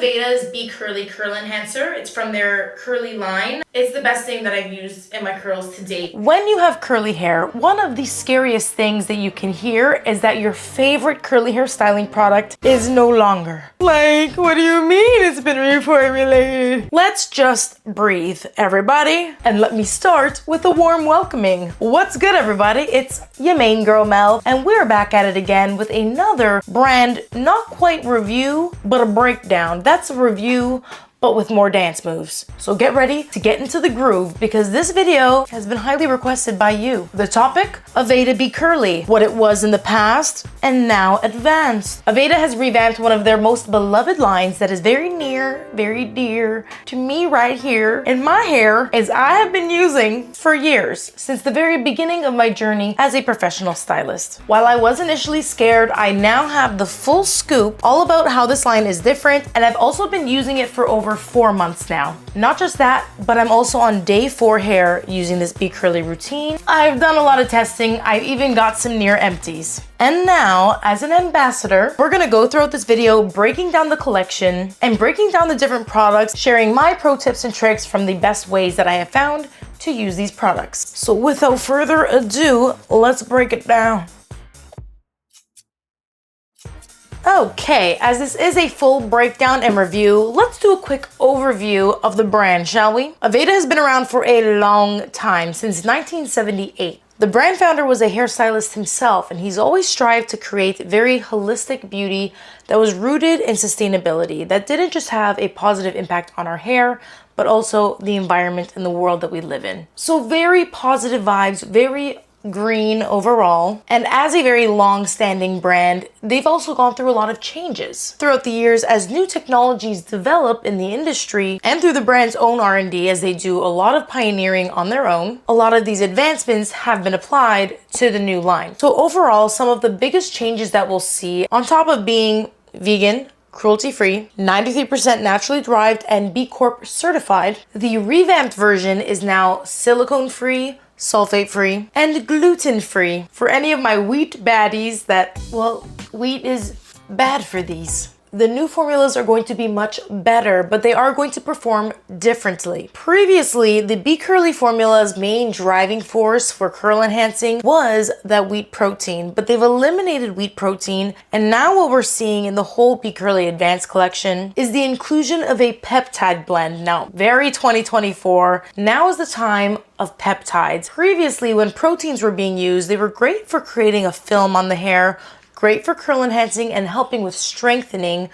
AVEDA'S Be Curly Curl Enhancer. It's from their curly line. It's the best thing that I've used in my curls to date. When you have curly hair, one of the scariest things that you can hear is that your favorite curly hair styling product is no longer. Like, what do you mean it's been reformulated? Let's just breathe, everybody. And let me start with a warm welcoming. What's good, everybody? It's your main girl, Mel, and we're back at it again with another brand, not quite review, but a breakdown. That's a review, but with more dance moves. So get ready to get into the groove because this video has been highly requested by you. The topic, Aveda Be Curly, what it was in the past and now advanced. Aveda has revamped one of their most beloved lines that is very near, very dear to me right here in my hair, as I have been using for years, since the very beginning of my journey as a professional stylist. While I was initially scared, I now have the full scoop all about how this line is different, and I've also been using it for over 4 months now. Not just that, but I'm also on day 4 hair using this Be Curly routine. I've done a lot of testing. I've even got some near empties. And now, as an ambassador, we're gonna go throughout this video breaking down the collection and breaking down the different products, sharing my pro tips and tricks from the best ways that I have found to use these products. So without further ado, let's break it down. Okay, as this is a full breakdown and review, let's do a quick overview of the brand, shall we? Aveda has been around for a long time, since 1978. The brand founder was a hairstylist himself, and he's always strived to create very holistic beauty that was rooted in sustainability, that didn't just have a positive impact on our hair, but also the environment and the world that we live in. So very positive vibes, very green overall. And as a very long-standing brand, they've also gone through a lot of changes throughout the years as new technologies develop in the industry, and through the brand's own R&D, as they do a lot of pioneering on their own. A lot of these advancements have been applied to the new line. So overall, some of the biggest changes that we'll see, on top of being vegan, cruelty-free, 93% naturally derived, and B Corp certified, the revamped version is now silicone-free, sulfate-free, and gluten-free. For any of my wheat baddies that, well, wheat is bad for these. The new formulas are going to be much better, but they are going to perform differently. Previously, the Be Curly formula's main driving force for curl enhancing was that wheat protein, but they've eliminated wheat protein, and now what we're seeing in the whole Be Curly Advanced collection is the inclusion of a peptide blend. Now, very 2024, now is the time of peptides. Previously, when proteins were being used, they were great for creating a film on the hair, great for curl enhancing and helping with strengthening,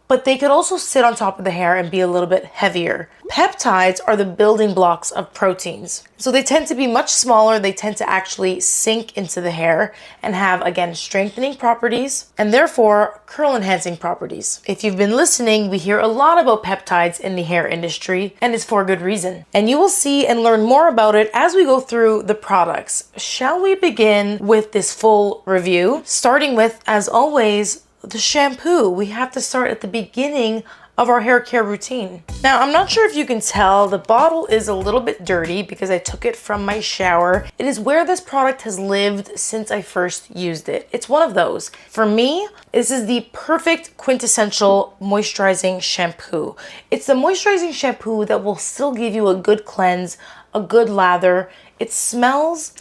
but they could also sit on top of the hair and be a little bit heavier. Peptides are the building blocks of proteins. So they tend to be much smaller, they tend to actually sink into the hair and have, again, strengthening properties and therefore curl enhancing properties. If you've been listening, we hear a lot about peptides in the hair industry, and it's for good reason. And you will see and learn more about it as we go through the products. Shall we begin with this full review? Starting with, as always, the shampoo. We have to start at the beginning of our hair care routine. Now, I'm not sure if you can tell, the bottle is a little bit dirty because I took it from my shower. It is where this product has lived since I first used it. It's one of those. For me, this is the perfect quintessential moisturizing shampoo. It's the moisturizing shampoo that will still give you a good cleanse, a good lather. It smells.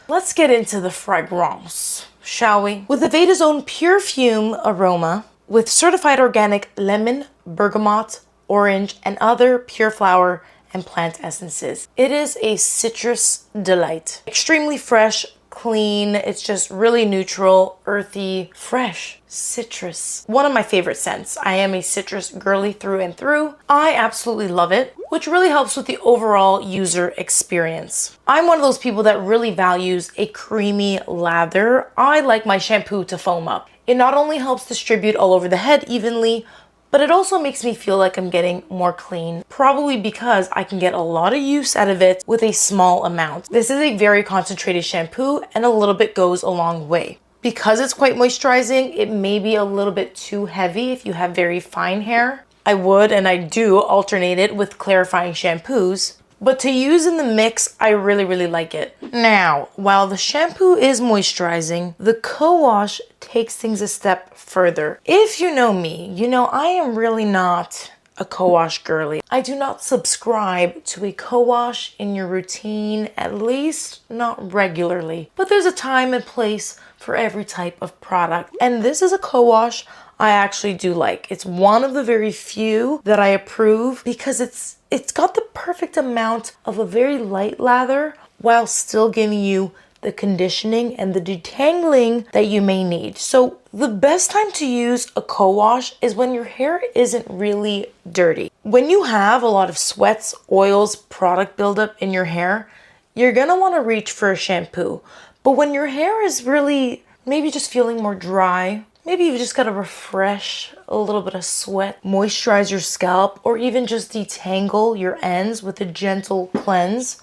Let's get into the fragrance, shall we? With Aveda's own pure fume aroma, with certified organic lemon, bergamot, orange, and other pure flower and plant essences. It is a citrus delight. Extremely fresh, clean, it's just really neutral, earthy, fresh, citrus. One of my favorite scents. I am a citrus girly through and through. I absolutely love it, which really helps with the overall user experience. I'm one of those people that really values a creamy lather. I like my shampoo to foam up. It not only helps distribute all over the head evenly, but it also makes me feel like I'm getting more clean, probably because I can get a lot of use out of it with a small amount. This is a very concentrated shampoo, and a little bit goes a long way. Because it's quite moisturizing, it may be a little bit too heavy if you have very fine hair. I would, and I do, alternate it with clarifying shampoos. But to use in the mix, I really like it. Now, while the shampoo is moisturizing, the co-wash takes things a step further. If you know me, you know I am really not a co-wash girly. I do not subscribe to a co-wash in your routine, at least not regularly. But there's a time and place for every type of product. And this is a co-wash I actually do like. It's one of the very few that I approve because it's got the perfect amount of a very light lather while still giving you the conditioning and the detangling that you may need. So the best time to use a co-wash is when your hair isn't really dirty. When you have a lot of sweats, oils, product buildup in your hair, you're gonna wanna reach for a shampoo. But when your hair is really maybe just feeling more dry, maybe you've just gotta refresh a little bit of sweat, moisturize your scalp, or even just detangle your ends with a gentle cleanse,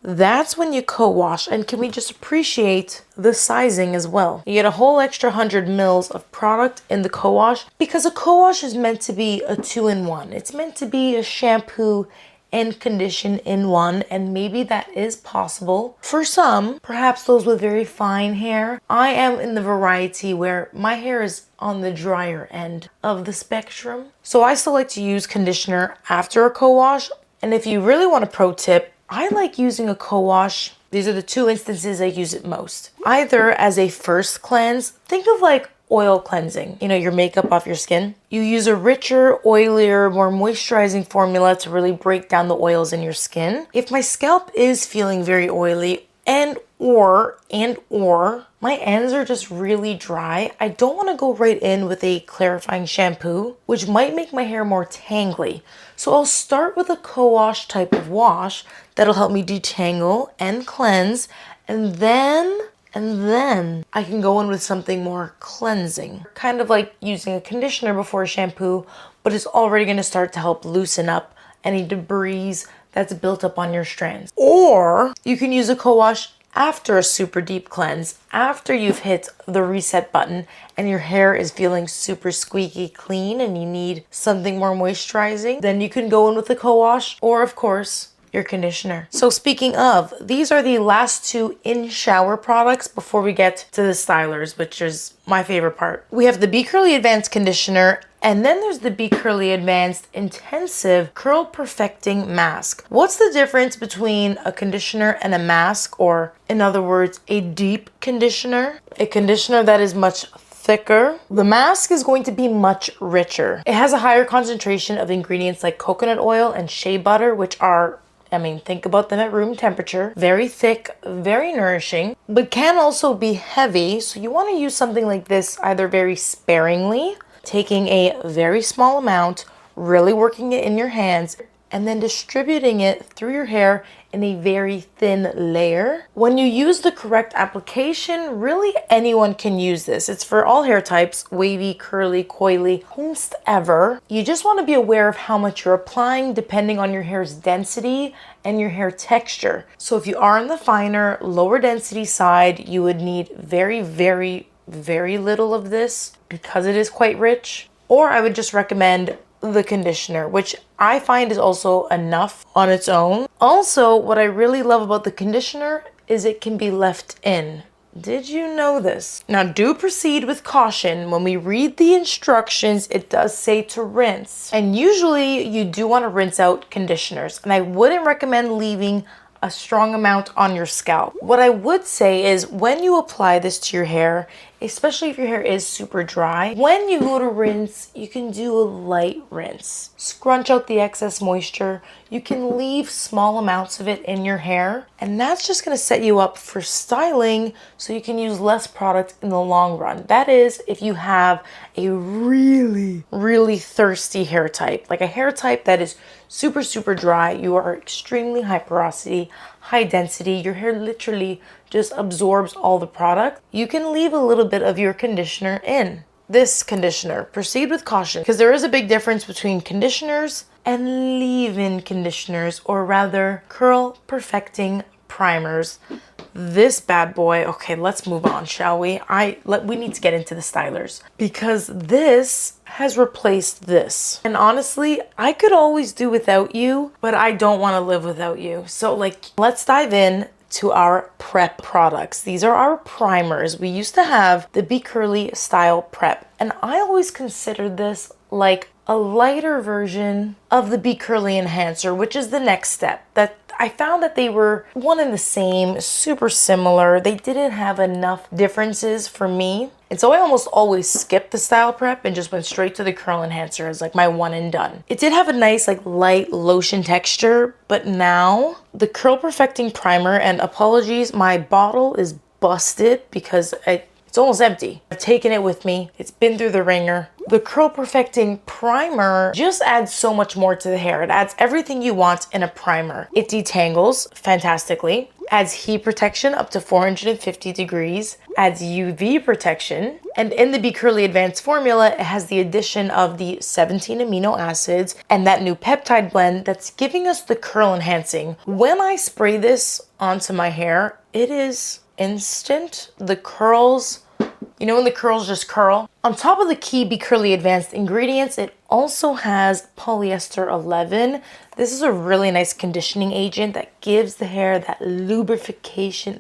that's when you co-wash. And can we just appreciate the sizing as well? You get a whole extra 100 mils of product in the co-wash because a co-wash is meant to be a 2-in-1. It's meant to be a shampoo and condition in one, and maybe that is possible for some, perhaps those with very fine hair. I am in the variety where my hair is on the drier end of the spectrum, so I still like to use conditioner after a co-wash. And if you really want a pro tip, I like using a co-wash. These are the two instances I use it most. Either as a first cleanse, think of like oil cleansing, you know, your makeup off your skin. You use a richer, oilier, more moisturizing formula to really break down the oils in your skin. If my scalp is feeling very oily and or my ends are just really dry, I don't want to go right in with a clarifying shampoo, which might make my hair more tangly. So I'll start with a co-wash type of wash that'll help me detangle and cleanse, and then I can go in with something more cleansing. Kind of like using a conditioner before a shampoo, but it's already going to start to help loosen up any debris that's built up on your strands. Or you can use a co-wash after a super deep cleanse, after you've hit the reset button and your hair is feeling super squeaky clean and you need something more moisturizing, then you can go in with a co-wash or, of course, your conditioner. So speaking of, these are the last two in-shower products before we get to the stylers, which is my favorite part. We have the Be Curly Advanced Conditioner, and then there's the Be Curly Advanced Intensive Curl Perfecting Mask. What's the difference between a conditioner and a mask, or in other words, a deep conditioner? A conditioner that is much thicker. The mask is going to be much richer. It has a higher concentration of ingredients like coconut oil and shea butter, which are, I mean, think about them at room temperature. Very thick, very nourishing, but can also be heavy. So you want to use something like this either very sparingly, taking a very small amount, really working it in your hands, and then distributing it through your hair in a very thin layer. When you use the correct application, really anyone can use this. It's for all hair types, wavy, curly, coily, whomsoever. You just want to be aware of how much you're applying depending on your hair's density and your hair texture. So if you are on the finer, lower density side, you would need very, very, very little of this because it is quite rich. Or I would just recommend the conditioner, which I find is also enough on its own. Also, what I really love about the conditioner is it can be left in. Did you know this? Now do proceed with caution. When we read the instructions, it does say to rinse. And usually you do want to rinse out conditioners. And I wouldn't recommend leaving a strong amount on your scalp. What I would say is when you apply this to your hair, especially if your hair is super dry, when you go to rinse, you can do a light rinse. Scrunch out the excess moisture. You can leave small amounts of it in your hair, and that's just gonna set you up for styling so you can use less product in the long run. That is, if you have a really, really thirsty hair type, like a hair type that is super, super dry, you are extremely high porosity, high density, your hair literally just absorbs all the product, you can leave a little bit of your conditioner in. This conditioner, proceed with caution, because there is a big difference between conditioners and leave-in conditioners, or rather curl perfecting primers. This bad boy, okay, let's move on, shall we? We need to get into the stylers because this has replaced this. And honestly, I could always do without you, but I don't want to live without you. So let's dive in to our prep products. These are our primers. We used to have the Be Curly Style Prep, and I always considered this like a lighter version of the Be Curly Enhancer, which is the next step. That I found that they were one and the same, super similar. They didn't have enough differences for me. And so I almost always skipped the style prep and just went straight to the curl enhancer as like my one and done. It did have a nice like light lotion texture, but now the curl perfecting primer, and apologies, my bottle is busted because it's almost empty. I've taken it with me. It's been through the ringer. The Curl Perfecting Primer just adds so much more to the hair. It adds everything you want in a primer. It detangles fantastically, adds heat protection up to 450 degrees, adds UV protection, and in the Be Curly Advanced formula, it has the addition of the 17 amino acids and that new peptide blend that's giving us the curl enhancing. When I spray this onto my hair, it is instant. The curls, you know when the curls just curl? On top of the key Be Curly Advanced ingredients, it also has polyester 11. This is a really nice conditioning agent that gives the hair that lubrication.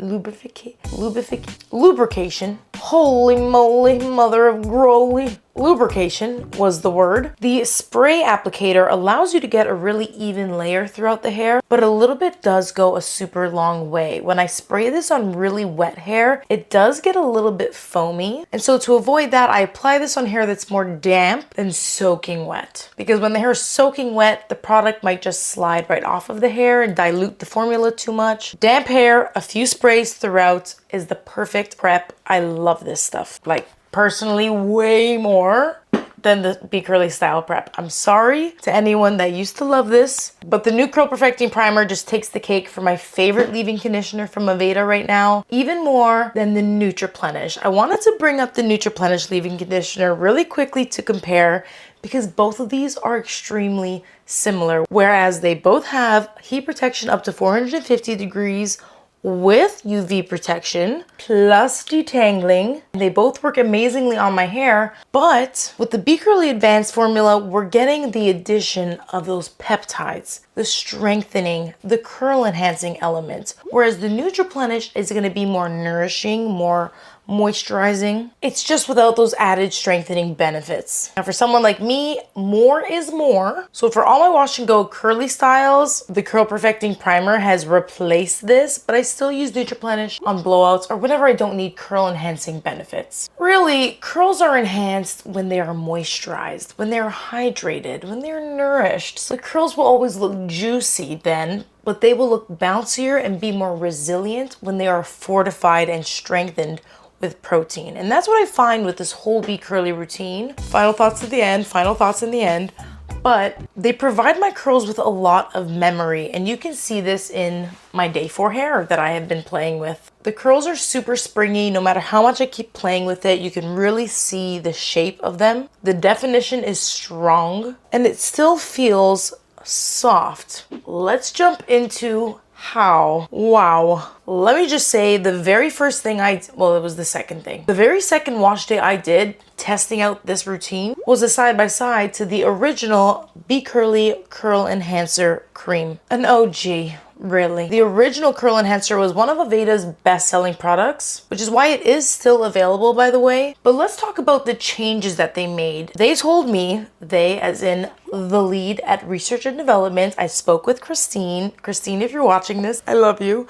Holy moly, mother of groly. Lubrication was the word. The spray applicator allows you to get a really even layer throughout the hair, but a little bit does go a super long way. When I spray this on really wet hair, it does get a little bit foamy. And so to avoid that, I apply this on hair that's more damp than soaking wet. Because when the hair is soaking wet, the product might just slide right off of the hair and dilute the formula too much. Damp hair, a few sprays throughout is the perfect prep. I love this stuff. Like, personally, way more than the Be Curly style prep. I'm sorry to anyone that used to love this, but the new Curl Perfecting Primer just takes the cake for my favorite leave-in conditioner from Aveda right now, even more than the Nutriplenish. I wanted to bring up the Nutriplenish leave-in conditioner really quickly to compare, because both of these are extremely similar, whereas they both have heat protection up to 450 degrees with UV protection plus detangling. They both work amazingly on my hair, but with the Be Curly Advanced formula, we're getting the addition of those peptides, the strengthening, the curl enhancing elements, whereas the Nutriplenish is going to be more nourishing, more moisturizing. It's just without those added strengthening benefits. Now for someone like me, more is more. So for all my wash and go curly styles, the Curl Perfecting Primer has replaced this, but I still use Nutriplenish on blowouts or whenever I don't need curl enhancing benefits. Really, curls are enhanced when they are moisturized, when they're hydrated, when they're nourished. So the curls will always look juicy then, but they will look bouncier and be more resilient when they are fortified and strengthened with protein. And that's what I find with this whole Be Curly routine. Final thoughts at the end, final thoughts in the end. But they provide my curls with a lot of memory, and you can see this in my day 4 hair that I have been playing with. The curls are super springy. No matter how much I keep playing with it, you can really see the shape of them. The definition is strong, and it still feels soft. Let's jump into how. Wow. Let me just say the very first thing it was the second thing. The very second wash day I did testing out this routine was a side-by-side to the original Be Curly Curl Enhancer Cream. An OG. Really. The original Curl Enhancer was one of Aveda's best-selling products, which is why it is still available, by the way. But let's talk about the changes that they made. They told me, they as in the lead at research and development, I spoke with Christine. Christine, if you're watching this, I love you.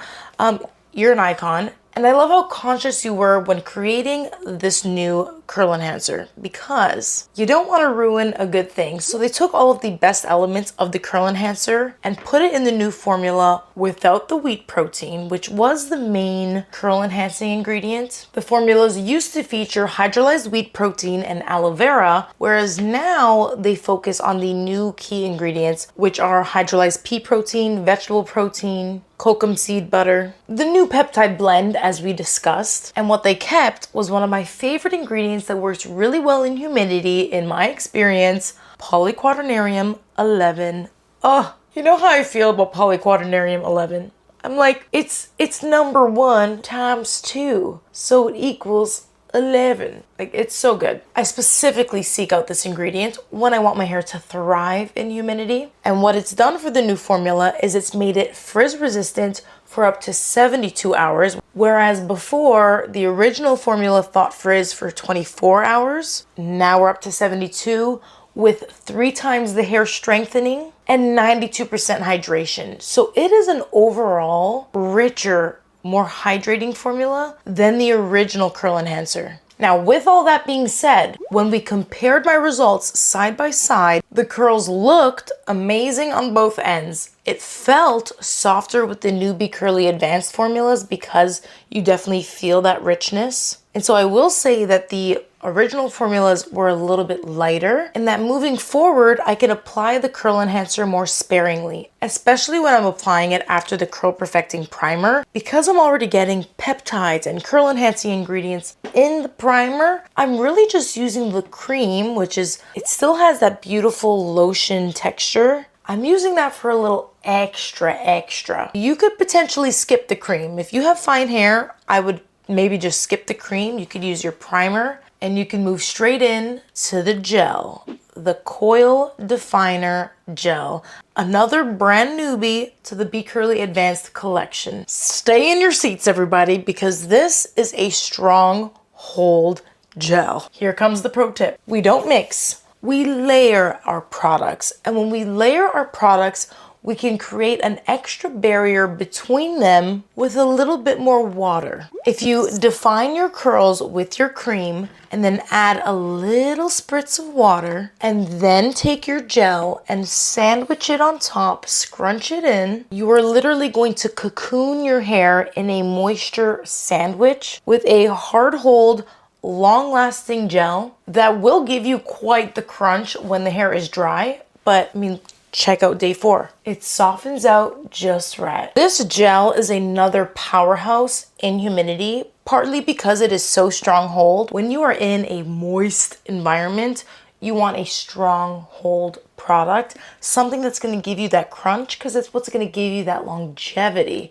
You're an icon. And I love how conscious you were when creating this new curl enhancer, because you don't want to ruin a good thing. So they took all of the best elements of the curl enhancer and put it in the new formula without the wheat protein, which was the main curl enhancing ingredient. The formulas used to feature hydrolyzed wheat protein and aloe vera, whereas now they focus on the new key ingredients, which are hydrolyzed pea protein, vegetable protein, kokum seed butter, the new peptide blend as we discussed, and what they kept was one of my favorite ingredients that works really well in humidity in my experience, polyquaternarium 11. Oh, you know how I feel about polyquaternarium 11? I'm like, it's number 1 times 2, so it equals 11. Like, it's so good. I specifically seek out this ingredient when I want my hair to thrive in humidity. And what it's done for the new formula is it's made it frizz resistant for up to 72 hours, whereas before the original formula thought frizz for 24 hours. Now we're up to 72 with 3 times the hair strengthening and 92% hydration. So it is an overall richer, more hydrating formula than the original curl enhancer. Now, with all that being said, when we compared my results side by side, the curls looked amazing on both ends. It felt softer with the Newbie Curly Advanced formulas because you definitely feel that richness. And so I will say that the original formulas were a little bit lighter, and that moving forward, I can apply the curl enhancer more sparingly, especially when I'm applying it after the curl perfecting primer. Because I'm already getting peptides and curl enhancing ingredients in the primer, I'm really just using the cream, which is, it still has that beautiful lotion texture. I'm using that for a little extra. You could potentially skip the cream. If you have fine hair, I would maybe just skip the cream. You could use your primer and you can move straight in to the gel, the Coil Definer Gel. Another brand newbie to the Be Curly Advanced collection. Stay in your seats, everybody, because this is a strong hold gel. Here comes the pro tip. We don't mix, we layer our products. And when we layer our products, we can create an extra barrier between them with a little bit more water. If you define your curls with your cream and then add a little spritz of water and then take your gel and sandwich it on top, scrunch it in, you are literally going to cocoon your hair in a moisture sandwich with a hard hold, long-lasting gel that will give you quite the crunch when the hair is dry. But I mean, check out day 4. It softens out just right. This gel is another powerhouse in humidity, partly because it is so strong hold. When you are in a moist environment, you want a strong hold product, something that's going to give you that crunch because it's what's going to give you that longevity.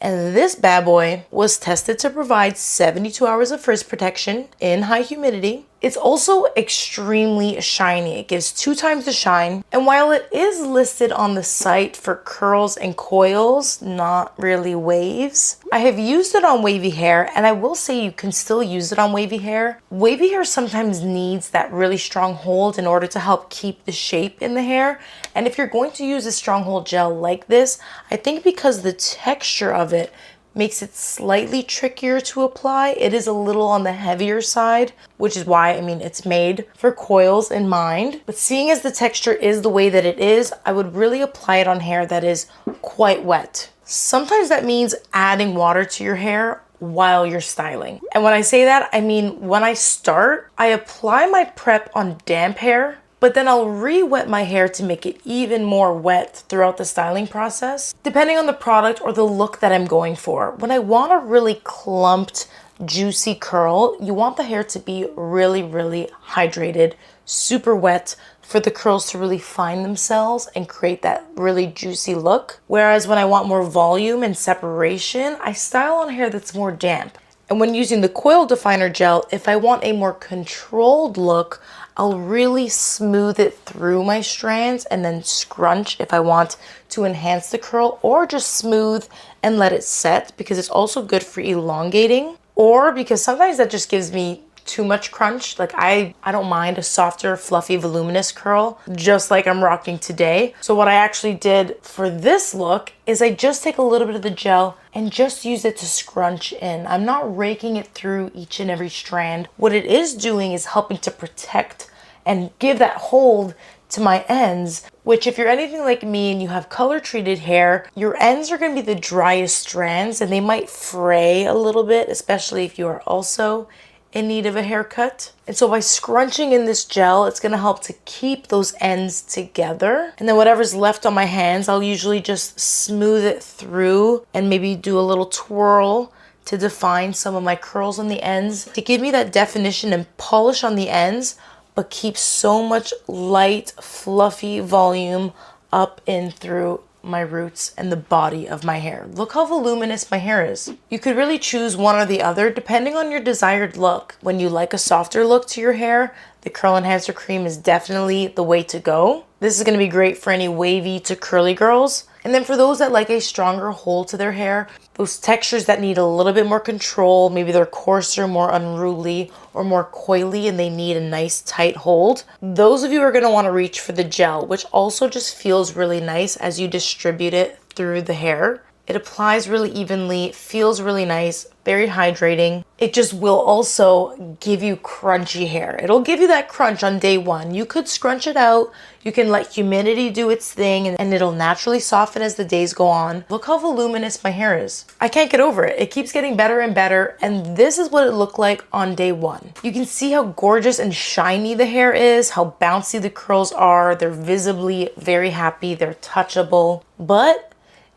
And this bad boy was tested to provide 72 hours of frizz protection in high humidity. It's also extremely shiny. It gives 2 times the shine. And while it is listed on the site for curls and coils, not really waves, I have used it on wavy hair, and I will say you can still use it on wavy hair. Wavy hair sometimes needs that really strong hold in order to help keep the shape in the hair. And if you're going to use a strong hold gel like this, I think because the texture of it makes it slightly trickier to apply. It is a little on the heavier side, which is why, I mean, it's made for coils in mind. But seeing as the texture is the way that it is, I would really apply it on hair that is quite wet. Sometimes that means adding water to your hair while you're styling. And when I say that, I mean, when I start, I apply my prep on damp hair, but then I'll re-wet my hair to make it even more wet throughout the styling process, depending on the product or the look that I'm going for. When I want a really clumped, juicy curl, you want the hair to be really hydrated, super wet for the curls to really find themselves and create that really juicy look. Whereas when I want more volume and separation, I style on hair that's more damp. And when using the Coil Definer Gel, if I want a more controlled look, I'll really smooth it through my strands and then scrunch if I want to enhance the curl, or just smooth and let it set because it's also good for elongating, or because sometimes that just gives me too much crunch. Like I don't mind a softer, fluffy, voluminous curl, just like I'm rocking today. So what I actually did for this look is I just take a little bit of the gel and just use it to scrunch in. I'm not raking it through each and every strand. What it is doing is helping to protect and give that hold to my ends, which if you're anything like me and you have color treated hair, your ends are going to be the driest strands and they might fray a little bit, especially if you are also in need of a haircut. And so by scrunching in this gel, it's gonna help to keep those ends together. And then whatever's left on my hands, I'll usually just smooth it through and maybe do a little twirl to define some of my curls on the ends to give me that definition and polish on the ends, but keep so much light, fluffy volume up in through my roots and the body of my hair. Look how voluminous my hair is. You could really choose one or the other depending on your desired look. When you like a softer look to your hair, the Curl Enhancer Cream is definitely the way to go. This is going to be great for any wavy to curly girls. And then for those that like a stronger hold to their hair, those textures that need a little bit more control, maybe they're coarser, more unruly, or more coily and they need a nice tight hold, those of you are going to want to reach for the gel, which also just feels really nice as you distribute it through the hair. It applies really evenly, feels really nice, very hydrating. It just will also give you crunchy hair. It'll give you that crunch on day one. You could scrunch it out. You can let humidity do its thing and it'll naturally soften as the days go on. Look how voluminous my hair is. I can't get over it. It keeps getting better and better. And this is what it looked like on day one. You can see how gorgeous and shiny the hair is, how bouncy the curls are. They're visibly very happy. They're touchable. But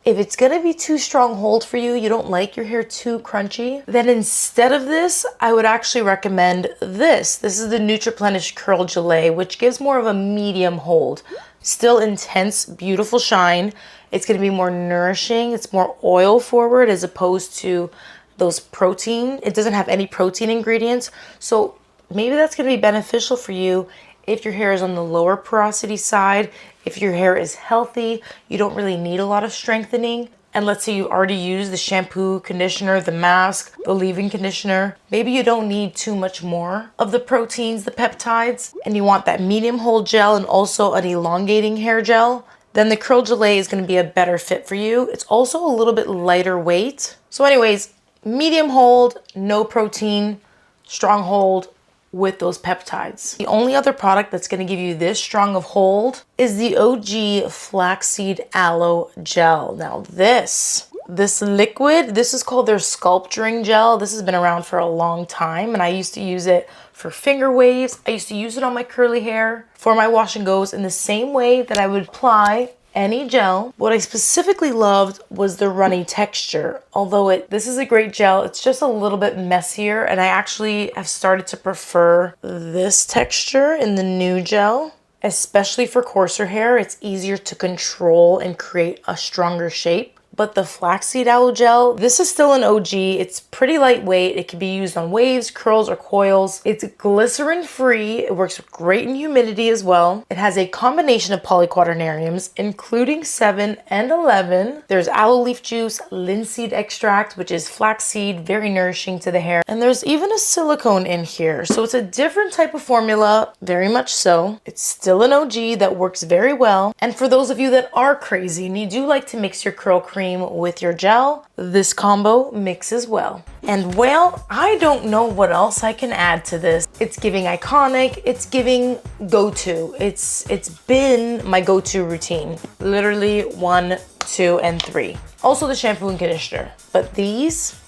if it's gonna be too strong hold for you, you don't like your hair too crunchy, then instead of this, I would actually recommend this. This is the Nutriplenish Curl Gelée, which gives more of a medium hold. Still intense, beautiful shine. It's gonna be more nourishing. It's more oil forward as opposed to those protein. It doesn't have any protein ingredients. So maybe that's gonna be beneficial for you if your hair is on the lower porosity side. If your hair is healthy, you don't really need a lot of strengthening. And let's say you already use the shampoo, conditioner, the mask, the leave-in conditioner. Maybe you don't need too much more of the proteins, the peptides, and you want that medium hold gel and also an elongating hair gel. Then the Curl Gelée is going to be a better fit for you. It's also a little bit lighter weight. So anyways, medium hold, no protein, strong hold, with those peptides. The only other product that's going to give you this strong of hold is the OG Flaxseed Aloe Gel. Now this liquid, this is called their sculpturing gel. This has been around for a long time and I used to use it for finger waves. I used to use it on my curly hair for my wash and goes in the same way that I would apply any gel. What I specifically loved was the runny texture. Although this is a great gel, it's just a little bit messier and I actually have started to prefer this texture in the new gel. Especially for coarser hair, it's easier to control and create a stronger shape. But the Flaxseed Aloe Gel, this is still an OG. It's pretty lightweight. It can be used on waves, curls, or coils. It's glycerin free. It works great in humidity as well. It has a combination of polyquaternariums, including 7 and 11. There's aloe leaf juice, linseed extract, which is flaxseed, very nourishing to the hair. And there's even a silicone in here. So it's a different type of formula, very much so. It's still an OG that works very well. And for those of you that are crazy and you do like to mix your curl cream with your gel, this combo mixes well. And well, I don't know what else I can add to this. It's giving iconic, it's giving go-to. It's been my go-to routine. Literally 1, 2, and 3. Also the shampoo and conditioner. But these,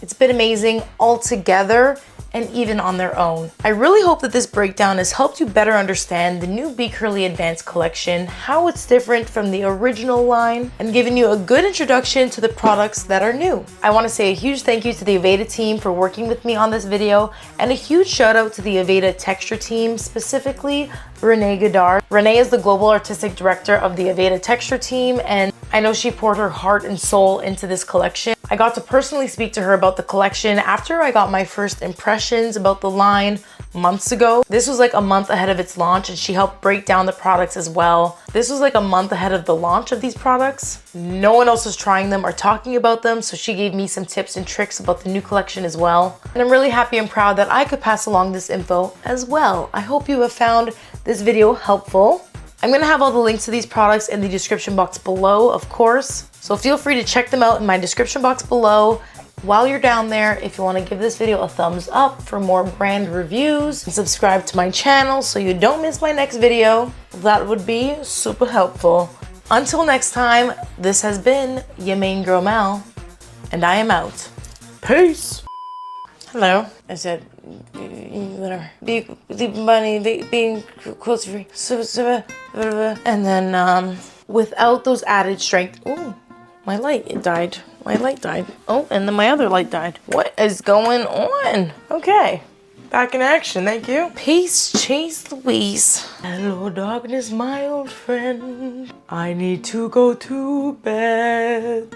it's been amazing all together and even on their own. I really hope that this breakdown has helped you better understand the new Be Curly Advanced collection, how it's different from the original line, and given you a good introduction to the products that are new. I want to say a huge thank you to the Aveda team for working with me on this video, and a huge shout out to the Aveda texture team, specifically Renee Godard. Renee is the global artistic director of the Aveda texture team, and I know she poured her heart and soul into this collection. I got to personally speak to her about the collection after I got my first impressions about the line months ago. This was like a month ahead of its launch and she helped break down the products as well. This was like a month ahead of the launch of these products. No one else was trying them or talking about them, so she gave me some tips and tricks about the new collection as well. And I'm really happy and proud that I could pass along this info as well. I hope you have found this video helpful. I'm gonna have all the links to these products in the description box below, of course. So feel free to check them out in my description box below. While you're down there, if you want to give this video a thumbs up for more brand reviews, and subscribe to my channel so you don't miss my next video, that would be super helpful. Until next time, this has been your main girl Mel, and I am out. Peace. Hello. I said, whatever. Being cruelty free. And then, without those added strength. Ooh, my light died. My light died. Oh, and then my other light died. What is going on? Okay. Back in action, thank you. Peace, Chase Louise. Hello, darkness, my old friend. I need to go to bed.